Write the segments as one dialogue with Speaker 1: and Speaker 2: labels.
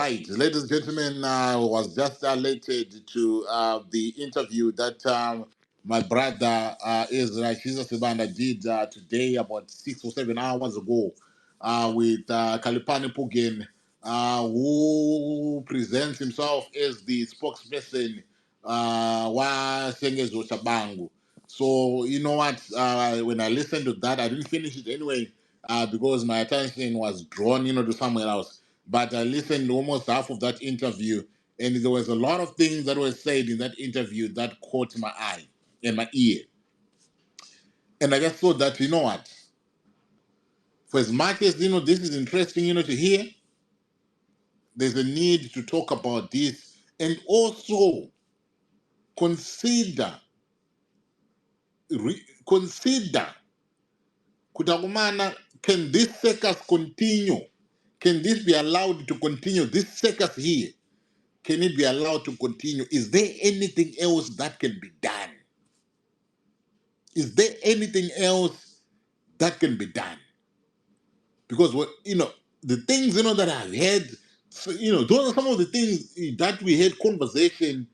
Speaker 1: Right, ladies and gentlemen, was just related to the interview that my brother Israel Jesus Ibanda did today about 6 or 7 hours ago with Kalipani Pugen, who presents himself as the spokesperson wa Sengezo Tshabangu. So you know what? When I listened to that, I didn't finish it anyway because my attention was drawn, to somewhere else. But I listened almost half of that interview, and there was a lot of things that were said in that interview that caught my eye and my ear. And I just thought that, you know what? For as much as, this is interesting, to hear, there's a need to talk about this and also consider, consider, Kutakumana, can this circus continue? Can this be allowed to continue? This circus here, can it be allowed to continue? Is there anything else that can be done? Is there anything else that can be done? Because the things that I've heard, so, those are some of the things that we had conversation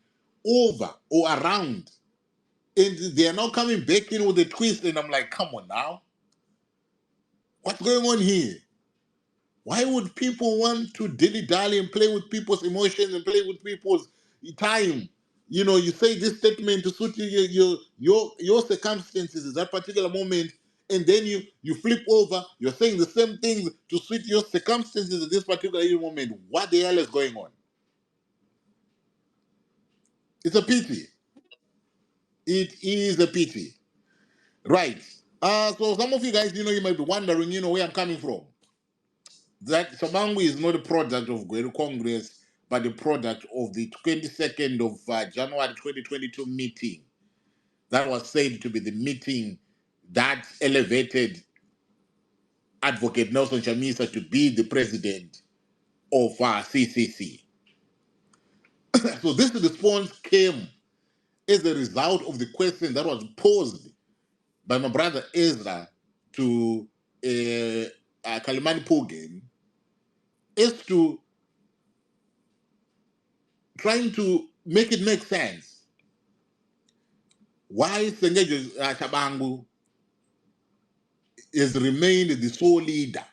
Speaker 1: over or around, and they are now coming back in with a twist, and I'm like, come on now, what's going on here? Why would people want to dilly-dally and play with people's emotions and play with people's time? You say this statement to suit your circumstances at that particular moment, and then you flip over, you're saying the same things to suit your circumstances at this particular moment. What the hell is going on? It's a pity. It is a pity. Right. So some of you guys, you might be wondering, where I'm coming from. That Tshabangu is not a product of Gweru Congress, but a product of the 22nd of January 2022 meeting. That was said to be the meeting that elevated Advocate Nelson Chamisa to be the president of CCC. So this response came as a result of the question that was posed by my brother Ezra to Kalimani Pugen as to trying to make it make sense. Why Sengejo Tshabangu has remained the sole leader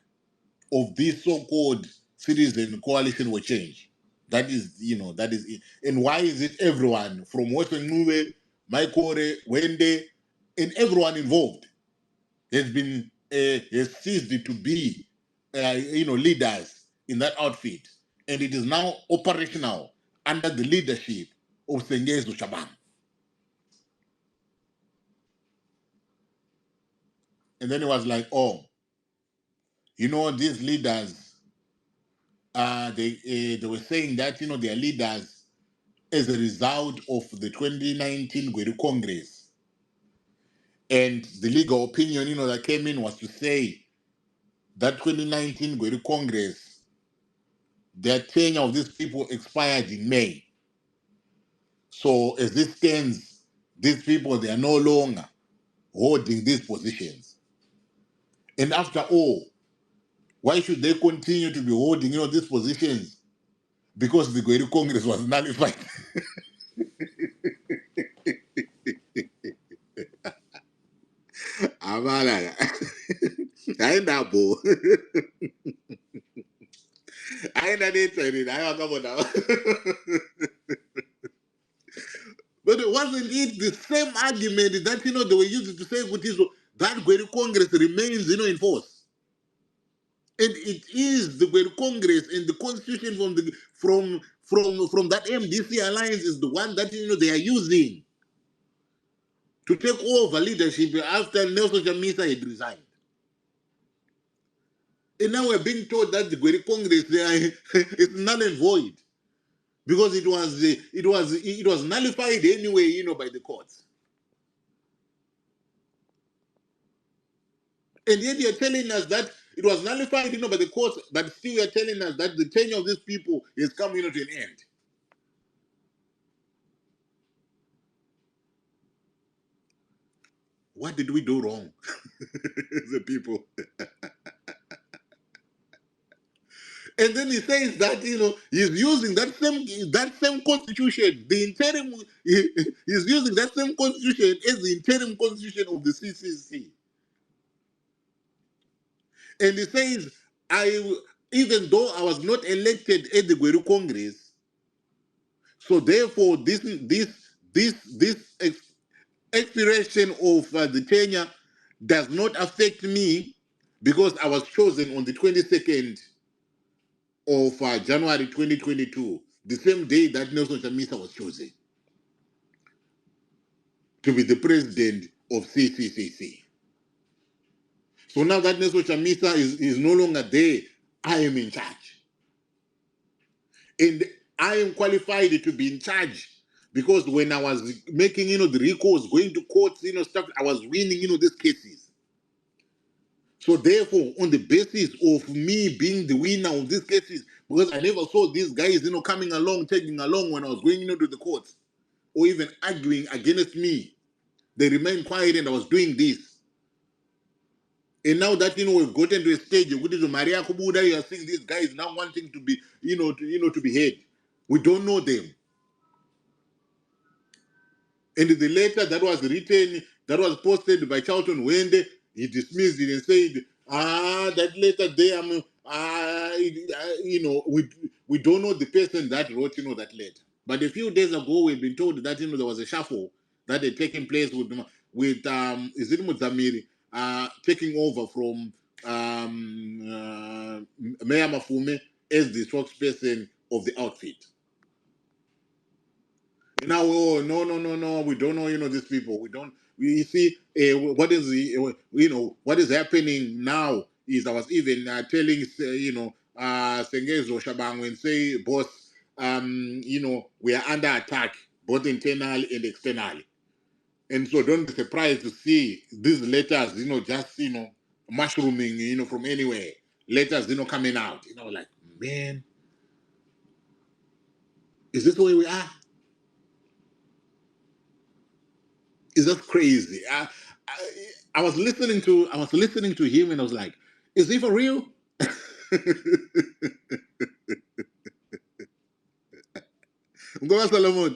Speaker 1: of this so-called citizen coalition for change. That is it. And why is it everyone from Western Nube, Maikore, Wende, and everyone involved has ceased to be leaders in that outfit, and it is now operational under the leadership of Sengezo Tshabangu. And then it was like, oh, these leaders, they were saying that they are leaders as a result of the 2019 Gweru Congress. And the legal opinion, that came in was to say that 2019 Gweru Congress, their tenure of these people expired in May. So as this stands, these people, they are no longer holding these positions. And after all, why should they continue to be holding these positions? Because the Gweru Congress was nullified. Amala. I know. I know it. I come now. But wasn't it the same argument that they were using to say that Gweru Congress remains in force? And it is the Gweru Congress and the constitution from that MDC alliance is the one that they are using to take over leadership after Nelson Chamisa had resigned. And now we're being told that the Gweru Congress is null and void because it was nullified anyway, by the courts. And yet you're telling us that it was nullified, by the courts, but still you're telling us that the tenure of these people is coming to an end. What did we do wrong, the people? And then he says that he's using that same constitution, the interim. He's using that same constitution as the interim constitution of the CCC. And he says, even though I was not elected at the Gweru Congress, so therefore this expiration of the tenure does not affect me because I was chosen on the 22nd of January 2022, the same day that Nelson Chamisa was chosen to be the president of CCCC. So now that Nelson Chamisa is no longer there, I am in charge. And I am qualified to be in charge because when I was making, the recourse, going to courts, stuff, I was winning, these cases. So therefore, on the basis of me being the winner of these cases, because I never saw these guys, coming along, tagging along when I was going, to the courts, or even arguing against me, they remained quiet and I was doing this. And now that we've gotten to a stage, with Maria Kubuda, you are seeing these guys now wanting to be, to be heard. We don't know them. And the letter that was written, that was posted by Charlton Wende, he dismissed it and said, that letter there, we don't know the person that wrote, that letter. But a few days ago, we've been told that, there was a shuffle that had taken place with Izini Muzamiri, taking over from Mayor Mafume as the spokesperson of the outfit. Now, no, we don't know, these people. We see what is what is happening now is I was even telling, Sengezo Tshabangu and say, boss, we are under attack, both internally and externally. And so don't be surprised to see these letters, just, mushrooming, from anywhere. Letters, coming out, like, man, is this the way we are? It's just crazy. I was listening to him and I was like, is he for real? Ngoma Solomon.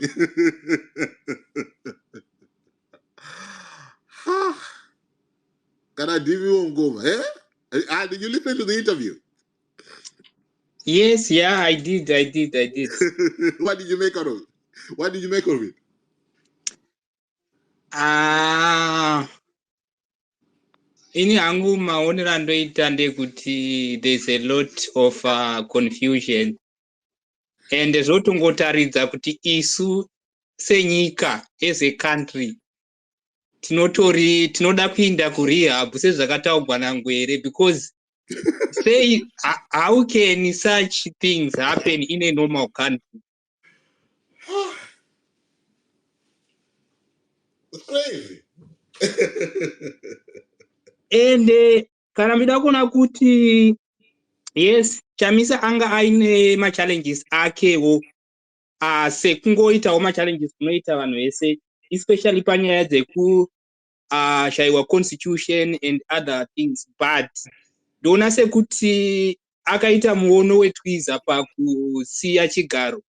Speaker 1: Can I give you Ngoma? Eh? Did you listen to the interview?
Speaker 2: Yes, yeah, I did.
Speaker 1: What did you make out of it? What did you make of it?
Speaker 2: Ini hangu maonero andoita ndekuti there's a lot of confusion and zvotongotaridza kuti isu senyika as a country tinoda kuinda kurehab sezvakataurwa naNgwere, because say how can such things happen in a normal country?
Speaker 1: It's crazy.
Speaker 2: And kana mida kuona kuti yes, Chamisa anga aine machallenges akewo, sekungoitawo machallenges kunoita vanhu vese, especially panyaya dzekushayiwa constitution and other things, but ndona sekuti akaita muono wetwiza pakusiya chigaro,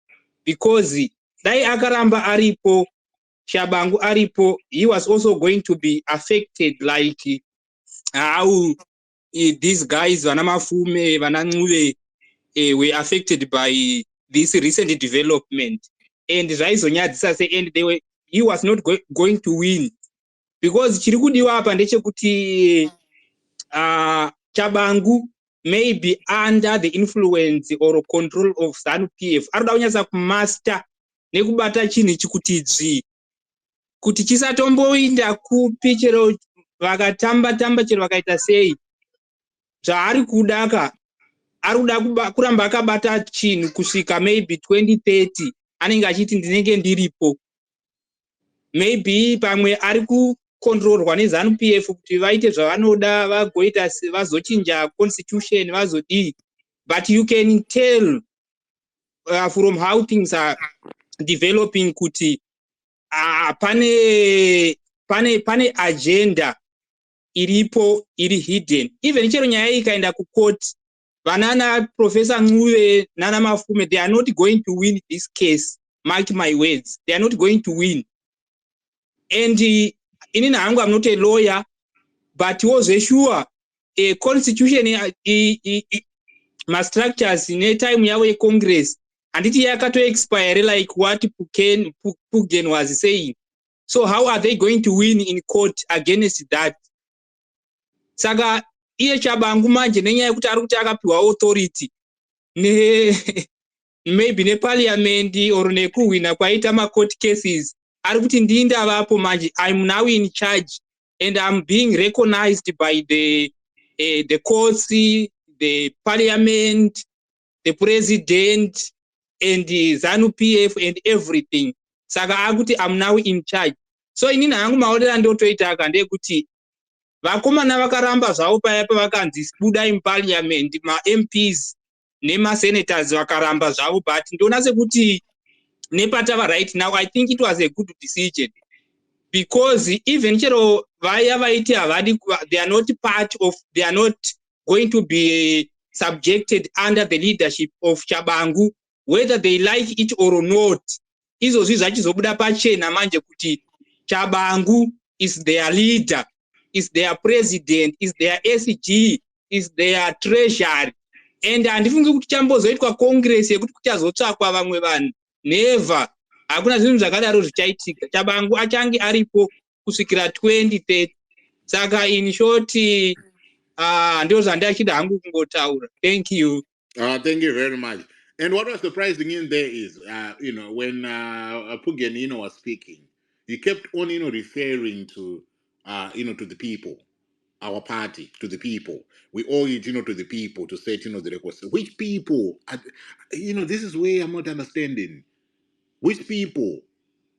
Speaker 2: because dai akaramba aripo, Tshabangu aripo, he was also going to be affected like how these guys, Vana Mafume, Vana Ncube, were affected by this recent development. And he was not going to win. Because chirikudiwa apa ndechekuti Tshabangu may be under the influence or control of Zanu PF. Aruda kunyasa kumaster nekubata chinhu chikuti kuti chisatomboinda kupi, chero vakatamba chero vakaita sei, zvaari kudaka arikuda kuramba akabata chinhu kusvika maybe 2030, anenge achiti ndinenge ndiripo. Maybe pamwe ari kukontrolwa neZanu PF kuti vaite zvavanoda, vagoita vazochinja constitution vazodii, but you can tell from how things are developing kuti pane agenda iripo iri hidden. Even chero nyaya ikaenda kucourt, Banana Professor Nguwe, Nana Mafume, they are not going to win this case. Mark my words, they are not going to win. And in Nangu, I'm not a lawyer, but he was sure a constitution my structures in a time yawe Congress and it yakato expire like what Pugen was saying. So how are they going to win in court against that? Saka iye Tshabangu manje nenyaya yekuti ari kuti akapiwa authority maybe neparliament or nekuwina kwaita ma-court cases ari kuti ndindavapo manje, I'm now in charge and I'm being recognized by the courts, the parliament, the president, and the Zanu PF and everything. Saka akuti I'm now in charge. So inini hangu maonera ndotoita ndekuti vakomana vakaramba zvavo paya pavakanzi budai muparliament, ma-MPs nema-senators vakaramba zvavo, but ndona sekuti nepatava right now, I think it was a good decision because even chero vaya vaiti havadi, they are not part of, they are not going to be subjected under the leadership of Tshabangu, whether they like it or not. Izozvi zvachizobuda pachena manje kuti Tshabangu is their leader, is their president, is their SG, is their treasury. And handifungi kuti chambozoitwa congress yekuti kuchazotsvakwa vamwe vanhu, never. Hakuna zvinhu zvakadaro zvichaitika. Tshabangu achange aripo kusvikira 2030. Saka in short, ndio zvandachida hangu kungotaura. Thank you.
Speaker 1: Thank you very much. And what was surprising in there is, when Pugen, was speaking, he kept on, referring to, to the people, our party, to the people. We owe it, to the people to set, the records. Which people? This is where I'm not understanding. Which people?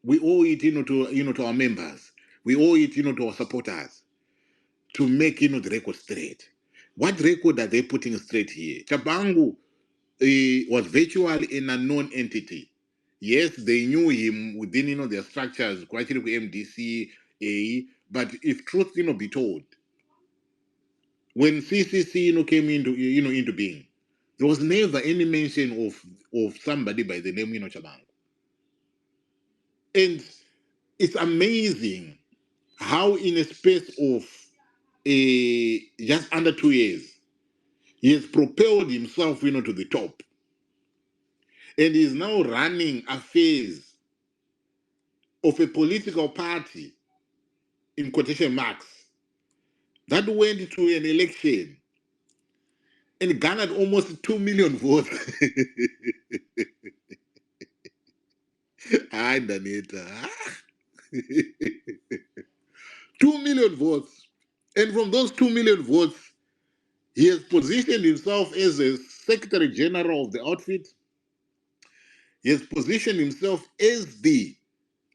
Speaker 1: We owe it, to our members. We owe it, to our supporters to make, the record straight. What record are they putting straight here? Tshabangu was virtually an unknown entity. Yes, they knew him within, their structures, quite MDC, but if truth, be told, when CCC, came into being, there was never any mention of somebody by the name, Tshabangu. And it's amazing how in a space of just under 2 years, he has propelled himself, to the top. And he is now running affairs of a political party, in quotation marks, that went to an election and garnered almost 2 million votes. I done it. 2 million votes. And from those 2 million votes, he has positioned himself as a Secretary General of the outfit. He has positioned himself as the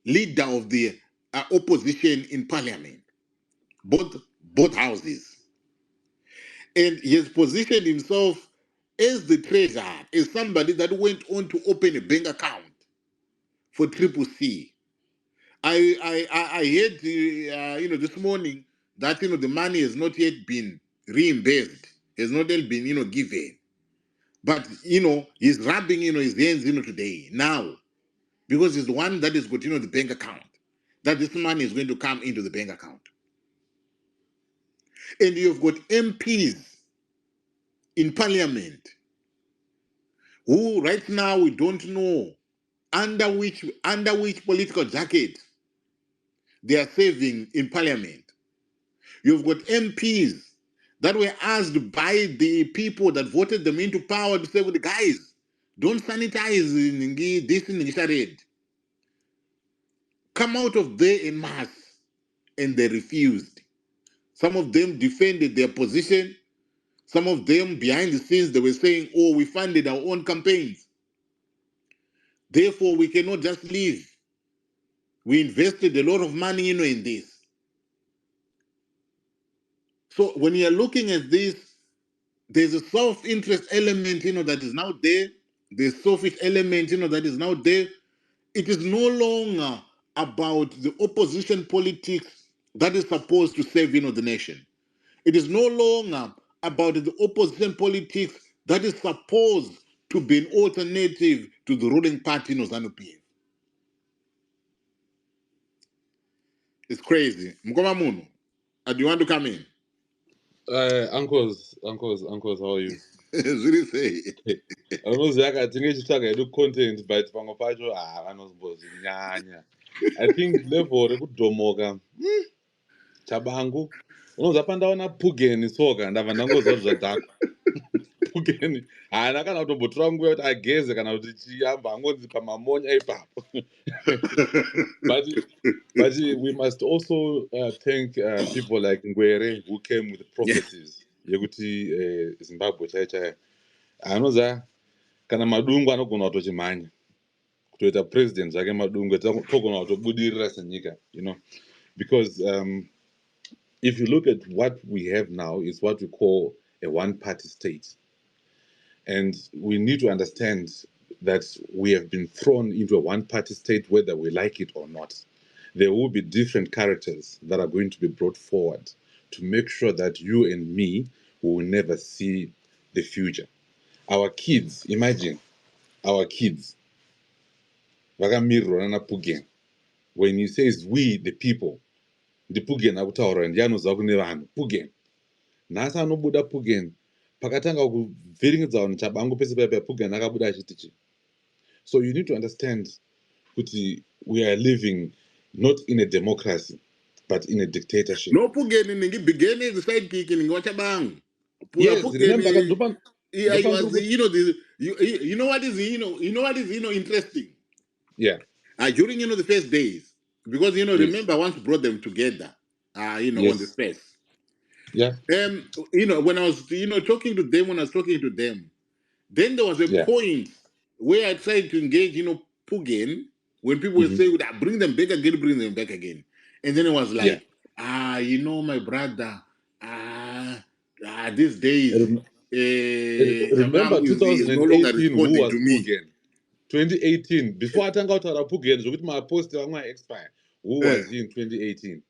Speaker 1: leader of the opposition in parliament, both houses. And he has positioned himself as the treasurer, as somebody that went on to open a bank account for Triple C. I heard, this morning that, the money has not yet been reimbursed, has not yet been, given. But, he's rubbing, his hands, today, now, because he's the one that has got, the bank account, that this money is going to come into the bank account. And you've got MPs in parliament who right now we don't know under which political jacket they are serving in parliament. You've got MPs that were asked by the people that voted them into power to say, well, the guys, don't sanitize this in red. Come out of there en masse. And they refused. Some of them defended their position. Some of them behind the scenes, they were saying, oh, we funded our own campaigns. Therefore, we cannot just leave. We invested a lot of money, in this. So when you're looking at this, there's a self-interest element, that is now there. There's selfish element, that is now there. It is no longer about the opposition politics that is supposed to save, the nation. It is no longer about the opposition politics that is supposed to be an alternative to the ruling party in Zanu PF. It's crazy. Mkoma Munu, do you want to come in?
Speaker 3: Uncles, how are you?
Speaker 1: Really say.
Speaker 3: I think content, but I think level rekudomoka Tshabangu unozapandaona pugeni soka ndabva ndangozva zvadhako pugeni haana kana kutombotora nguva yekuti ageze kana kuti chiyamba angonzi pamamonya ipapo but we must also thank people like Gweru who came with prophecies yekuti Zimbabwe chaiyo anoza kana madungu anogona kutochimhanya kutoita president zvake madungu togona kutobudirira senyika, you know, because if you look at what we have now, it's what we call a one-party state. And we need to understand that we have been thrown into a one-party state whether we like it or not. There will be different characters that are going to be brought forward to make sure that you and me will never see the future. Our kids, imagine, our kids, vakamirwa nana Pugen. When he says we, the people, the Pugen akutaura ndianoziva kune vanhu Pugen. Nhasi anobuda Pugen pakatanga kuvhiringidza vanhu Tshabangu pese paipa Pugen akabuda achiti chi. So you need to understand kuti we are living not in a democracy but in a dictatorship.
Speaker 1: No Pugeni ningi beginning the sidekick in Tshabangu.
Speaker 3: Yes, remember
Speaker 1: he was, you know, you know what is, interesting.
Speaker 3: Yeah.
Speaker 1: During, the first days, because,
Speaker 3: yes.
Speaker 1: remember once brought them together,
Speaker 3: yes.
Speaker 1: on the space.
Speaker 3: Yeah.
Speaker 1: When I was, talking to them, then there was a point where I tried to engage, Pugen, when people would say, bring them back again. And then it was like, my brother, these days,
Speaker 3: remember 2018
Speaker 1: no longer
Speaker 3: who was
Speaker 1: to me.
Speaker 3: Pugen? 2018, before atanga kutaura Pugen zvokuti mapost vamwe expire, who was he in 2018?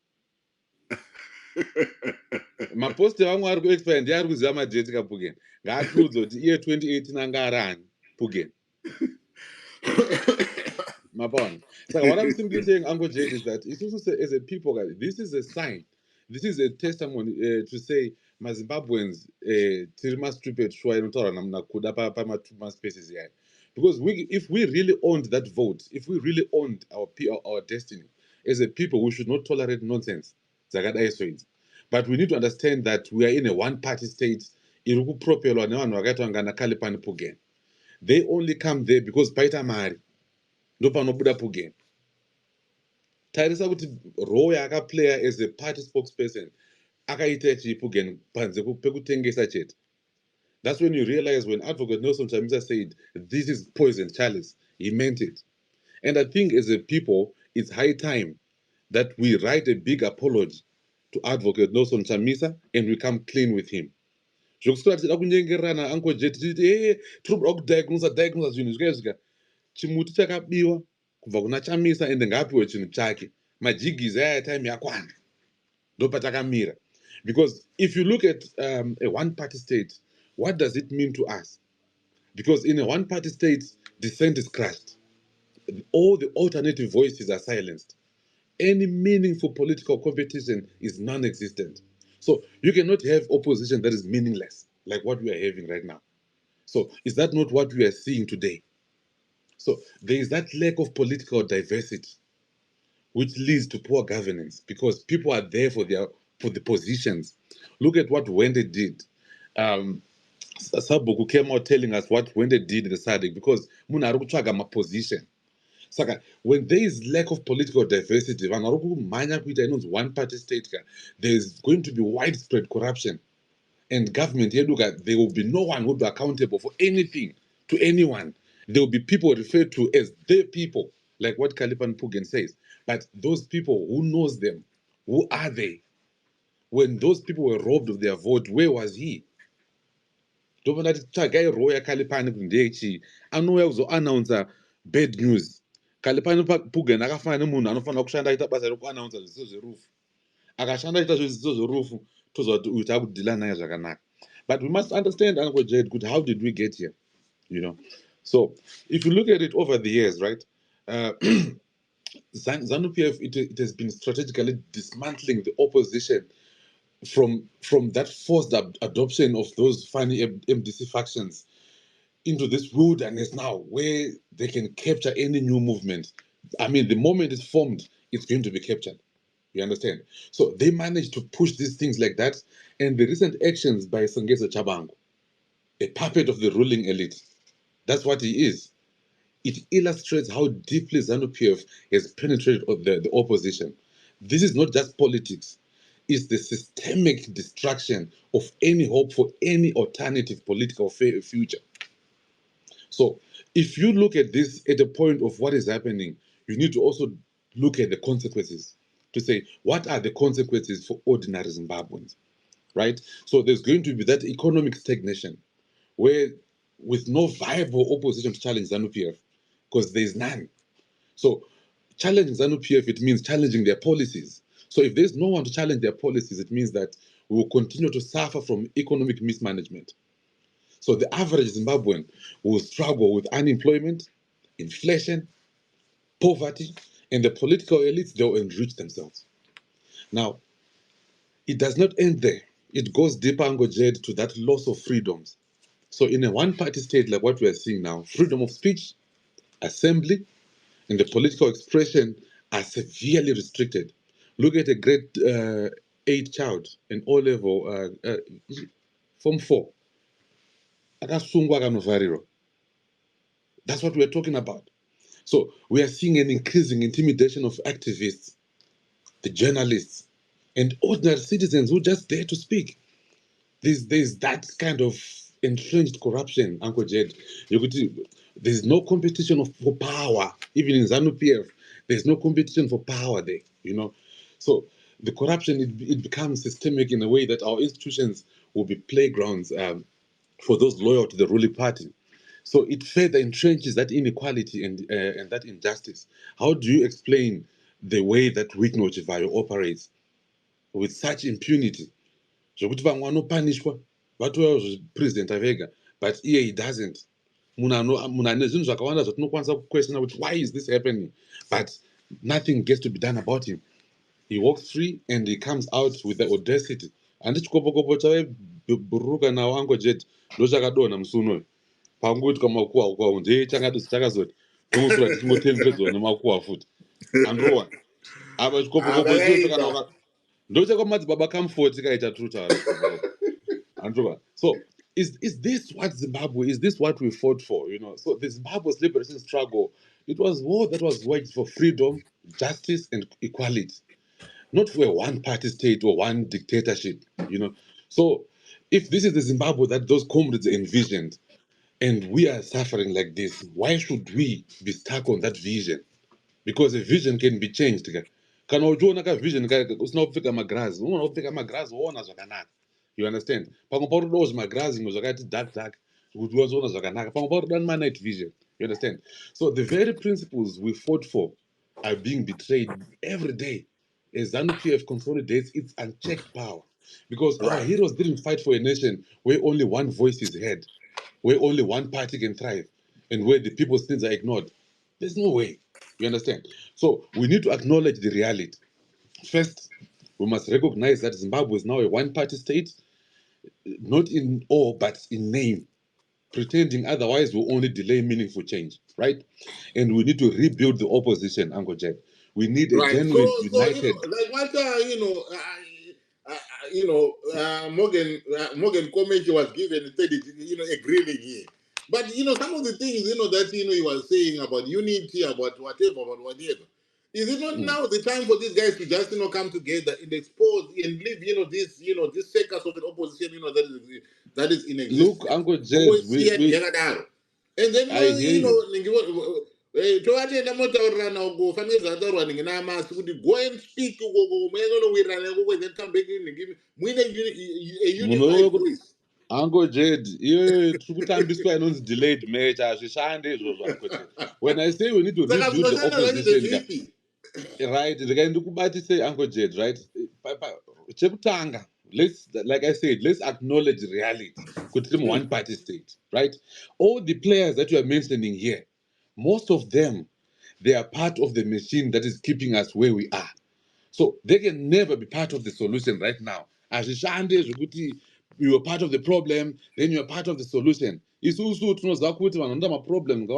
Speaker 3: Mapost vamwe ari kuexpire ndiye ari kuziva madheti kaPugen. Ngaatiudze kuti iye 2018 anga ari ani Pugen. Mapon. So what I'm simply saying, Uncle Jade, is that it's also as a people, this is a sign. This is a testimony to say, Zimbabweans, Tirima stupid, spaces here. Because if we really owned that vote, if we really owned our destiny, as a people, we should not tolerate nonsense. But we need to understand that we are in a one-party state. They only come there because Paita Mari. Ndopanobuda Pugen. Tarisa kuti role akaplaya as a party spokesperson akaita Pugen panze pekutengesa chete. That's when you realize when Advocate Nelson Chamisa said this is poison chalice, he meant it. And I think as a people, it's high time that we write a big apology to Advocate Nelson Chamisa and we come clean with him. Uncle Jet, diagnose zvinhu chimuti chakabiwa kubva kuna Chamisa ende ngaapiwe chinhu chake majigizi aya time yakwana ndopatakamira. Because if you look at a one-party state, what does it mean to us? Because in a one-party state, dissent is crushed. All the alternative voices are silenced. Any meaningful political competition is non-existent. So you cannot have opposition that is meaningless, like what we are having right now. So is that not what we are seeing today? So there is that lack of political diversity, which leads to poor governance because people are there for the positions. Look at what Wende did. Sabuku came out telling us what Wende did in the SADC because munarukuchaga ma position. Saka when there is lack of political diversity, one party state, there is going to be widespread corruption, and government there will be no one who will be accountable for anything to anyone. There will be people referred to as the people, like what Kalipan Pugen says. But those people, who knows them? Who are they? When those people were robbed of their vote, where was he? Announcer bad news. Kalipan Pugen akafana munhu anofanira kushanda aita basa rekuannouncer zviso zverufu. Akashanda aita zviso zverufu tozwa kuti uita kudhila naye zvakanaka. But we must understand, Uncle Jed, good, how did we get here? So if you look at it over the years, right? Uh, Zanu PF, it has been strategically dismantling the opposition from that forced adoption of those funny MDC factions into this wilderness now, where they can capture any new movement. I mean, the moment it's formed, it's going to be captured. You understand? So they managed to push these things like that, and the recent actions by Tshabangu, a puppet of the ruling elite, that's what he is. It illustrates how deeply ZANU-PF has penetrated the opposition. This is not just politics. It's the systemic destruction of any hope for any alternative political future. So if you look at this at a point of what is happening, you need to also look at the consequences to say, what are the consequences for ordinary Zimbabweans, right? So there's going to be that economic stagnation where with no viable opposition to challenge ZANU-PF, because there's none. So challenging ZANU-PF, it means challenging their policies. So if there's no one to challenge their policies, it means that we will continue to suffer from economic mismanagement. So the average Zimbabwean will struggle with unemployment, inflation, poverty, and the political elites, they'll enrich themselves. Now, it does not end there. It goes deeper, Uncle Jed, to that loss of freedoms. So in a one-party state like what we are seeing now, freedom of speech, assembly, and the political expression are severely restricted. Look at a grade 8 child, an O-level, Form 4. Akasungwa kanovhariro. That's what we're talking about. So we are seeing an increasing intimidation of activists, the journalists, and ordinary citizens who just dare to speak. There's that kind of entrenched corruption, Uncle Jed. There's no competition for power. Even in ZANU-PF, there's no competition for power there. So the corruption, it becomes systemic in a way that our institutions will be playgrounds for those loyal to the ruling party. So it further entrenches that inequality and that injustice. How do you explain the way that Wigno Chivayo operates with such impunity? Zvokuti vamwe vanopanishwa vatouyawo zvepresident avega, but he doesn't. Munhu ane zvinhu zvakawanda zvatinokwanisa kuquestiona kuti why is this happening, but nothing gets to be done about him. He walks free and he comes out with the audacity. Handi chikopokopo chavebhururuka nawo Uncle Jed ndochakadonha musi unoyu pangoti kwamakuwa nje chakazoti tomusura tichingotenderedzwa nemakuwa futi androwa apa chikopokopo chiyopfeka ndochakwamadzibaba kamfoti kaita turutaura androwa. So is this what Zimbabwe, is this what we fought for? So the Zimbabwe's liberation struggle, it was war that was waged for freedom, justice, and equality, not for a one-party state or one dictatorship. So if this is the Zimbabwe that those comrades envisioned, and we are suffering like this, why should we be stuck on that vision? Because a vision can be changed. Kana uchiona kavision usina kupfeka magirazi, unoona kupfeka magirazi woona zvakanaka. You understand? Pamwe pautodawo zvimagirazi zvimwe zvakati dark kuti uzoona zvakanaka. Pamwe pautoda night vision. You understand? So the very principles we fought for are being betrayed every day as ZANU-PF consolidates its unchecked power. Because our heroes didn't fight for a nation where only one voice is heard, where only one party can thrive, and where the people's needs are ignored. There's no way. You understand? So we need to acknowledge the reality. First, we must recognize that Zimbabwe is now a one-party state, not in all, but in name. Pretending otherwise will only delay meaningful change, right? And we need to rebuild the opposition, Uncle Jack. We need a genuine, united...
Speaker 1: like what, Morgan Komechi was given, a grilling here. But, some of the things, that, he was saying about unity, about whatever. Is it not now the time for these guys to just, come together and expose and leave, this circus of the opposition, that is in existence?
Speaker 3: Look, Uncle Jed,
Speaker 1: and then, tovatenda motaurira nawo kufanire zvataurwa nenge namasi kuti go and speak munowirirana then come back muine a unified voice.
Speaker 3: Uncle Jed, iyoyo tiri kutambiswa inonzi delayed match, hazvishande izvozvo Uncle Jed. When I say we need to rebuild the opposition, right, ndikubatise Uncle Jed, right? Chekutanga, like I said, let's acknowledge reality. Could them one party state, right? All the players that you are mentioning here, most of them, they are part of the machine that is keeping us where we are. So they can never be part of the solution right now. As you are part of the problem, then you are part of the solution. It's also problem,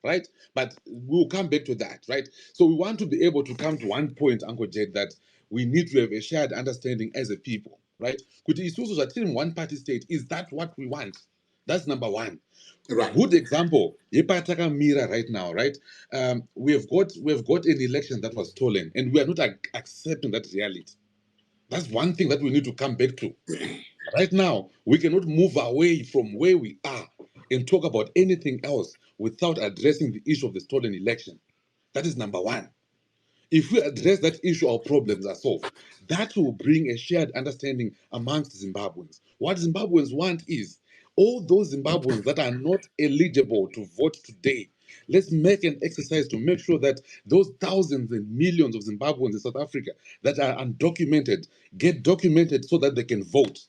Speaker 3: right? But we'll come back to that, right? So we want to be able to come to one point, Uncle Jed, that we need to have a shared understanding as a people, right? Kuti isusu zvatiri one party state, is that what we want? That's number one.
Speaker 1: Right.
Speaker 3: Good example, Yepataka Mira right now, right? We've got an election that was stolen, and we are not accepting that reality. That's one thing that we need to come back to. Right now, we cannot move away from where we are and talk about anything else without addressing the issue of the stolen election. That is number one. If we address that issue, our problems are solved. That will bring a shared understanding amongst Zimbabweans. What Zimbabweans want is all those Zimbabweans that are not eligible to vote today. Let's make an exercise to make sure that those thousands and millions of Zimbabweans in South Africa that are undocumented get documented so that they can vote.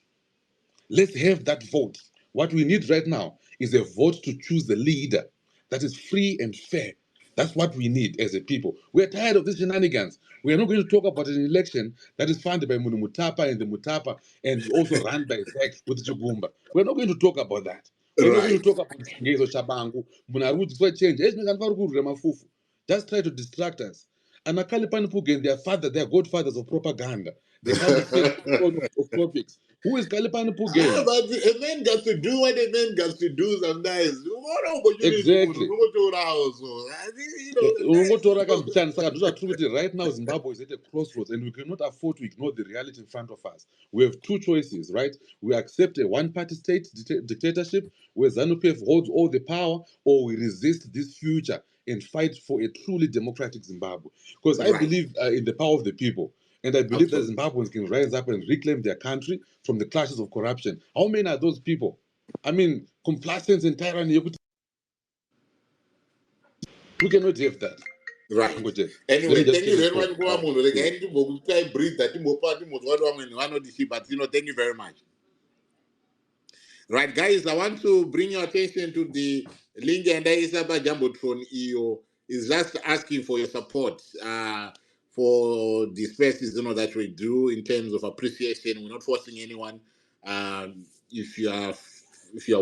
Speaker 3: Let's have that vote. What we need right now is a vote to choose the leader that is free and fair. That's what we need as a people. We're tired of these shenanigans. We are not going to talk about an election that is funded by Mutapa and the Mutapa and also run by Zach with Chugumba. We're not going to talk about that. We're not going to talk about Tshabangu. Change. Just try to distract us. And Akalipan Pugen, their father, their godfathers of propaganda. They can't defend of topics. Who is Kalipani Pugen?
Speaker 1: But a man got to do what a man got to do sometimes.
Speaker 3: Exactly.
Speaker 1: You
Speaker 3: Right now, Zimbabwe is at a crossroads, and we cannot afford to ignore the reality in front of us. We have two choices, right? We accept a one-party state dictatorship where Zanu-PF holds all the power, or we resist this future and fight for a truly democratic Zimbabwe. Because I believe in the power of the people. And I believe that Zimbabweans can rise up and reclaim their country from the clutches of corruption. How many are those people? I mean, complacence and tyranny. We cannot have that.
Speaker 1: Right. Anyway, thank you very much. Breathe that but thank you very much. Right, guys, I want to bring your attention to the link and Isaba Jumbotron EO is just asking for your support for the spaces that we do in terms of appreciation. We're not forcing anyone. If you are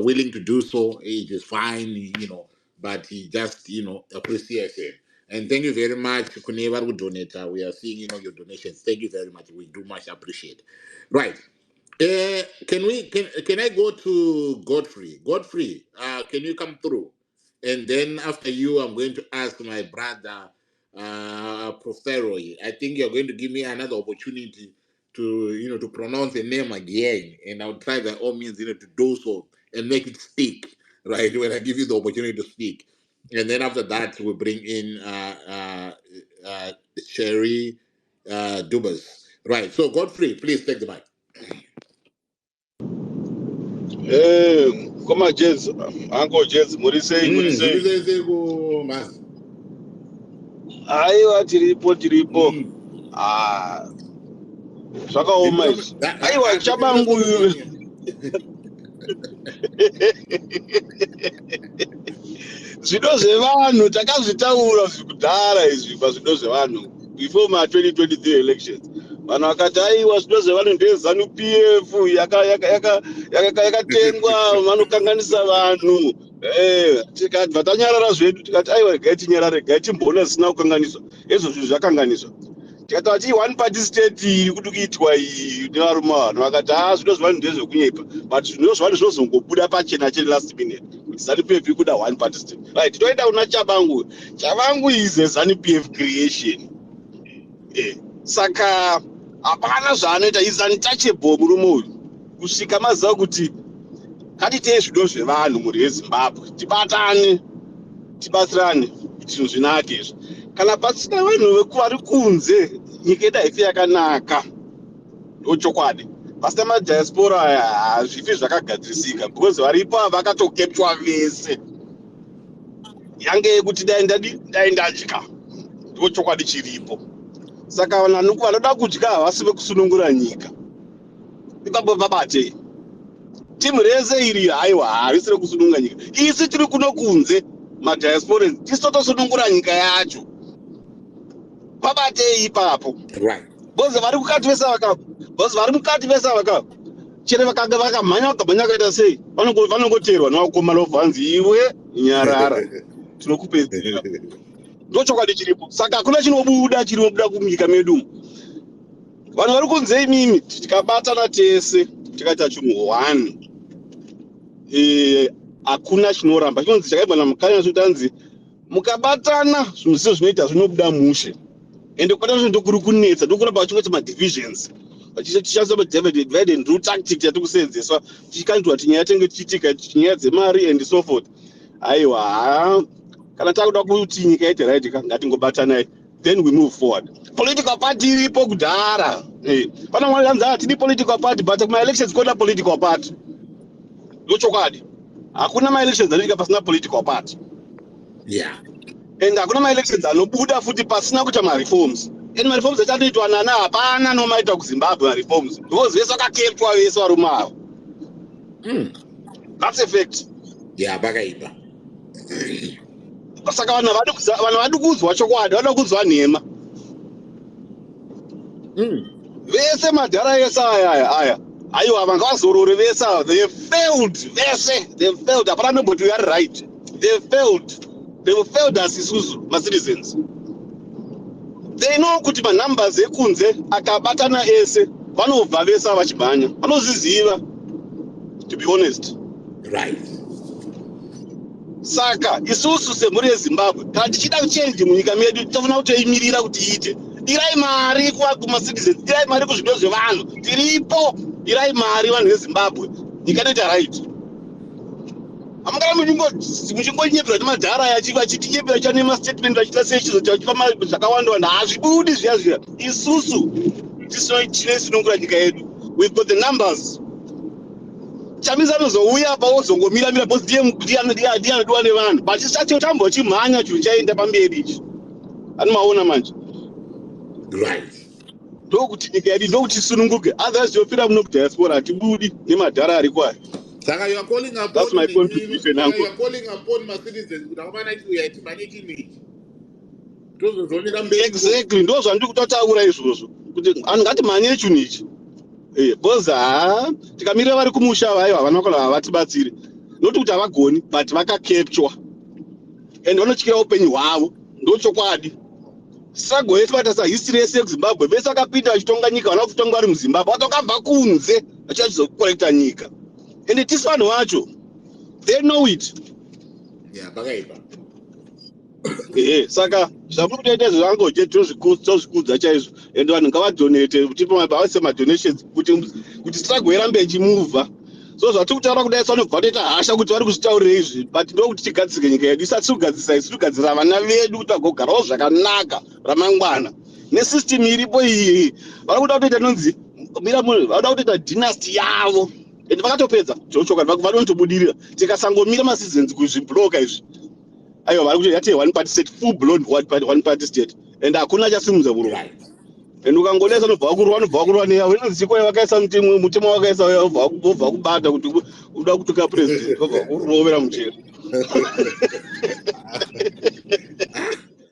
Speaker 1: willing to do so, it is fine, but he just appreciation. And thank you very much, Kuneva who donate. We are seeing your donations. Thank you very much. We do much appreciate. Right. Can I go to Godfrey? Godfrey, can you come through? And then after you, I'm going to ask my brother, Proferoi. I think you're going to give me another opportunity to to pronounce the name again, and I'll try by all means to do so and make it stick, right? When I give you the opportunity to speak, and then after that, we'll bring in Sherry Dubas. Right. So Godfrey, please take the mic.
Speaker 4: Come on, Jez, Uncle Jez, what do you say? Aiwa tiripo. Zvakaoma izvi. Aiwa Tshabangu. Zvido zvevanhu takazvitaura kudhara izvi pazvido zvevanhu before ma 2023 elections. Vanhu vakati aiwa zvido zvevanhu ndezanu-PF yakatengwa vanokanganisa vanhu. Tikati vatanyarara zvedu tikati aiwa regai tinyarare, regai timbona zvisina kukanganiswa. Ezvo zvinhu zvakanganiswa. Tikati one party state iri kuti kuitwa iyi nevarume vanhu vakati zvido zvevanhu ndezvekunyepa, but zvido zvevanhu zvinozongobuda pachena chete last minute kuti Zanu-PF kuda one party state. Right, toenda kuna Tshabangu. Tshabangu is a Zanu-PF creation. Saka hapana zvaanoita, is untouchable murume uyu. Kusvika maziva kuti ngatitei zvido zvevanhu muri yeZimbabwe, tibatane, tibatsirane kuti zvinhu zvinake izvi. Kana pasina vanhu vari kunze, nyika yedu haifi yakanaka. Ndochokwadi. Pasina madiaspora hazvifi zvakagadzirisika because varipo vakatokeptwa vese. Yange yekuti dai ndadya. Ndochokwadi chiripo. Saka vanhu vanoda kudya havasi vekusunungura nyika. ipapo vabate timu rese iri haiwa harisire kusununga nyika isi tiri kuno kunze madiaspora tisotosunungura nyika yacho pabatei ipapo
Speaker 1: Right.
Speaker 4: bozi vari kukati vese vakapa bozi vari mukati vese vakapa chero vakanga vakamhanya vakamhanya kaita sei vanongoteerwa navakoma Hanzi iwe nyarara tinokupedzera ndochokwadi chiripo saka hakuna chinobuda kunyika medu vanhu vari kunze imimi tikabatana tese tikaita chinhu one hakuna chinoramba chinonzi chakaibva namukanya kuti anzi mukabatana zvinhu zvisio zvinoita zvinobuda mushe ende kubatana zvinhu ndokuri kunetsa ndokuramba vachingoti madivhisions vachishandisa madivide and rule tactic yatiri kuseenzeswa tichikanzwa kuti nyaya tenge tichiitika nyaya dzemari and so forth aiwa kana takuda kuti nyika yaite right ngatingobatanai then we move forward political party iripo kudhara pana mwari anzi hatidi political party but kuma-elections koda political party ndochokwadi hakuna ma-elections anoitika pasina political party
Speaker 1: Yeah.
Speaker 4: and hakuna ma-elections anobuda futi pasina kuita ma-reforms and ma-reforms achatoitwa nana hapana nomaita kuzimbabwe ma-reforms because vese vakakepwa vese varume avo that's a fact.
Speaker 1: Yeah, bakaipa.
Speaker 4: Saka vanhu vadi kuzwa chokwadi vada kuzwa nhema vese madhara ese aya aiwa vanga vazorore vese ava they failed vese they failed hapana nobody we are right they failed as isusu ma-citizens they know kuti manumbers ekunze akabatana ese vanobva vese vachimhanya vanozviziva to be honest
Speaker 1: Right.
Speaker 4: saka isusu semhuri yezimbabwe kana tichida kuchange munyika medu tofanira kutoimirira kuti iite irai mari kuma-citizens irai mari kuzvido zvevanhu tiripo irai mari vanhu vezimbabwe nyika inoita right hamungana muchingonyepera nemadhara vachitinyepera cha nemastatement vachita sechizo vachipa zvakawandawanda hazvibudi zviya isusu tinoisunungura nyika yedu we've got the numbers chamisa anozouya pa ozongomira bosi ndiye anodiwa nevanhu but chisatotamba chimhanya chinhu chaenda pamberi ichi anomaona manje
Speaker 1: Right.
Speaker 4: ndokuti nyika yedu ndokuti tisununguke otherwise tinopira muno kudiaspora hatibudi nemadhara ari kwayo.
Speaker 1: Saka you are calling upon
Speaker 4: That's my contribution.
Speaker 1: you are calling upon my citizens kuti avana chiuya timhanye chinhu ichi tozozomira mberi.
Speaker 4: Exactly ndo zvandiri kutotaura izvozvo kuti anhu ngatimhanye chinhu ichi bozi tikamirira vari kumusha vaiva vanokona havatibatsiri noti kuti havagoni but vakakepchwa and vanotyira upenyu hwavo ndochokwadi struggle yesu vatasa history yese yekuzimbabwe vese vakapinda vachitonga nyika vana kutonga vari muzimbabwe vatokabva kunze vachichizokorekta nyika and tisi vanhu vacho they know it.
Speaker 1: Yeah, bakaipa.
Speaker 4: Saka zvamuri kutoita izvo vangoje tozvikudza chaizvo and vanhu ngavadonate vavise madonations kuti struggle irambe ichimuvha so zvatiri kutaura kudai vanobva toita hasha kuti vari kuzvitaurira izvi but ndokuti tigadzike nyika yedu isati tigadzisa isi tigadzira vana vedu kuti vagogarawo zvakanaka ramangwana nesystem iripo iyi vari kuda kutoita nonzi vada kutoita dynasty yavo and vakatopedza zvochoka vanotobudirira tikasangomira ma-citizens kuzvibloka izvi aiwa vari kuti yati one party state full blown one party state and hakuna chasimudza muruva and ukangodesa vanobva vakurwa neya inonzi chiko vakaisa mutima wakaisa vobva kubata kuti uda kutuka president vobva kurovera muchero